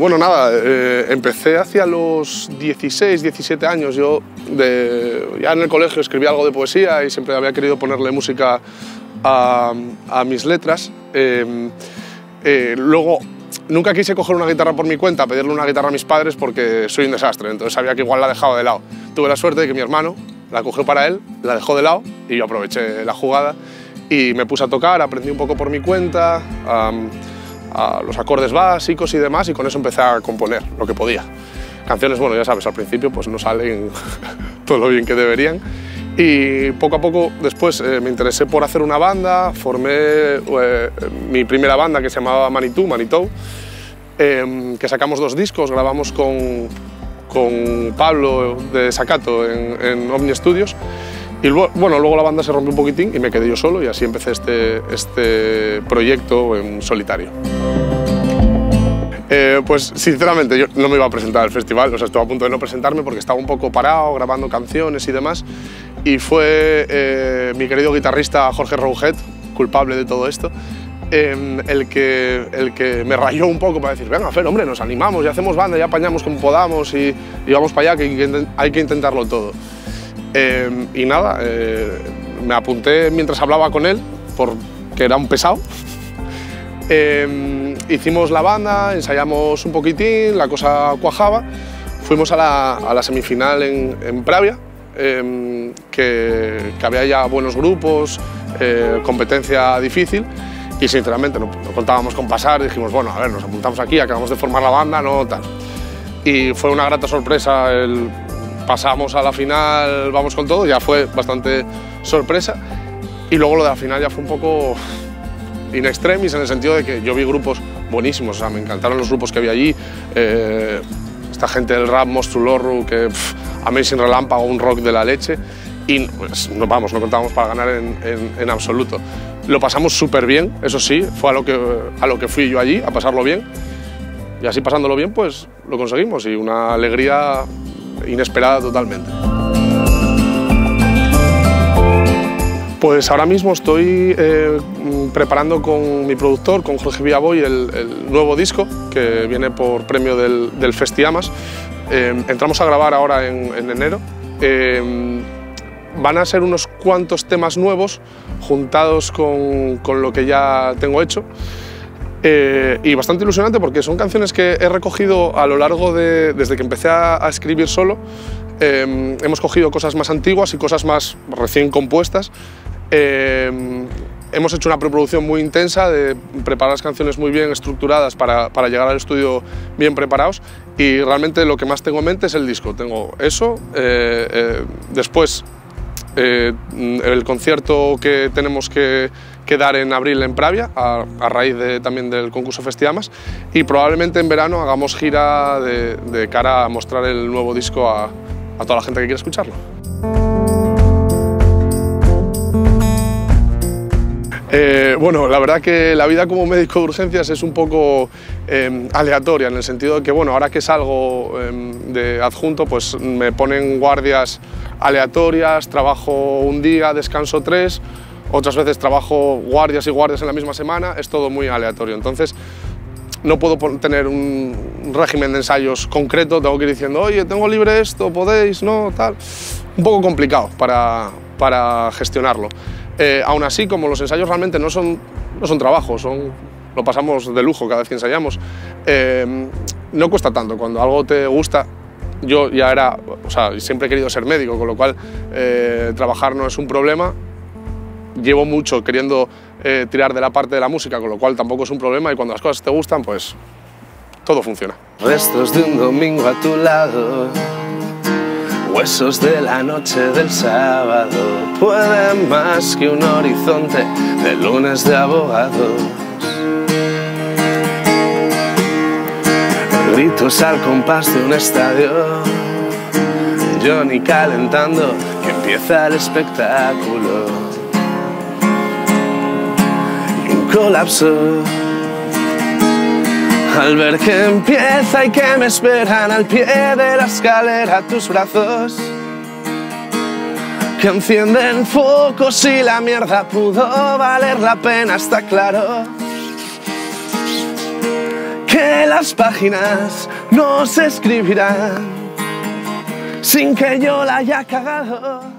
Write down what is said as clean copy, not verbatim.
Bueno, nada, empecé hacia los 16, 17 años. Yo ya en el colegio escribía algo de poesía y siempre había querido ponerle música a mis letras. Luego, nunca quise coger una guitarra por mi cuenta, pedirle una guitarra a mis padres porque soy un desastre, entonces sabía que igual la dejaba de lado. Tuve la suerte de que mi hermano la cogió para él, la dejó de lado y yo aproveché la jugada y me puse a tocar, aprendí un poco por mi cuenta, a los acordes básicos y demás, y con eso empecé a componer lo que podía. Canciones, bueno, ya sabes, al principio pues no salen todo lo bien que deberían, y poco a poco después me interesé por hacer una banda, formé mi primera banda que se llamaba Manitou, que sacamos 2 discos, grabamos con Pablo de Sacato en Omni Studios, y bueno, luego la banda se rompió un poquitín y me quedé yo solo y así empecé este proyecto en solitario. Pues sinceramente yo no me iba a presentar al festival, o sea, estuve a punto de no presentarme porque estaba un poco parado grabando canciones y demás, y fue mi querido guitarrista Jorge Rouget, culpable de todo esto, el que me rayó un poco para decir, venga, Fer, hombre, nos animamos, ya hacemos banda, ya apañamos como podamos y vamos para allá, que hay que intentarlo todo. Y nada, me apunté mientras hablaba con él, porque era un pesado. Hicimos la banda, ensayamos un poquitín, la cosa cuajaba. Fuimos a la semifinal en Pravia, que había ya buenos grupos, competencia difícil, y sinceramente no contábamos con pasar. Dijimos, bueno, a ver, nos apuntamos aquí, acabamos de formar la banda, no tal. Y fue una grata sorpresa pasamos a la final, vamos con todo, ya fue bastante sorpresa, y luego lo de la final ya fue un poco in extremis, en el sentido de que yo vi grupos buenísimos, o sea, me encantaron los grupos que había allí, esta gente del rap, Monstrulorru, que Amazing Relámpago, un rock de la leche, y pues, no contábamos para ganar en absoluto. Lo pasamos súper bien, eso sí, fue a lo que fui yo allí, a pasarlo bien, y así pasándolo bien, pues lo conseguimos, y una alegría inesperada totalmente. Pues ahora mismo estoy preparando con mi productor, con Jorge Villaboy, el nuevo disco que viene por premio del Festiamas. Entramos a grabar ahora en enero. Van a ser unos cuantos temas nuevos juntados con lo que ya tengo hecho. Y bastante ilusionante porque son canciones que he recogido a lo largo desde que empecé a escribir solo. Hemos cogido cosas más antiguas y cosas más recién compuestas. Hemos hecho una preproducción muy intensa de preparar las canciones muy bien estructuradas para llegar al estudio bien preparados, y realmente lo que más tengo en mente es el disco. Tengo eso, después el concierto que tenemos que dar en abril en Pravia, a raíz también del concurso Festiamas, y probablemente en verano hagamos gira de cara a mostrar el nuevo disco a toda la gente que quiera escucharlo. Bueno, la verdad que la vida como médico de urgencias es un poco aleatoria, en el sentido de que, bueno, ahora que salgo de adjunto, pues me ponen guardias aleatorias, trabajo un día, descanso 3, otras veces trabajo guardias y guardias en la misma semana, es todo muy aleatorio. Entonces no puedo tener un régimen de ensayos concreto, tengo que ir diciendo, oye, tengo libre esto, podéis, no, tal. Un poco complicado para gestionarlo. Aún así, como los ensayos realmente no son trabajo, lo pasamos de lujo cada vez que ensayamos, no cuesta tanto. Cuando algo te gusta, yo ya era, o sea, siempre he querido ser médico, con lo cual trabajar no es un problema. Llevo mucho queriendo tirar de la parte de la música, con lo cual tampoco es un problema, y cuando las cosas te gustan, pues todo funciona. Restos de un domingo a tu lado, huesos de la noche del sábado, pueden más que un horizonte de lunes de abogados. Gritos al compás de un estadio, Johnny calentando, que empieza el espectáculo. Y un colapso al ver que empieza y que me esperan al pie de la escalera tus brazos, que encienden focos y la mierda pudo valer la pena, está claro. Que que las páginas no se escribirán sin que yo la haya cagado.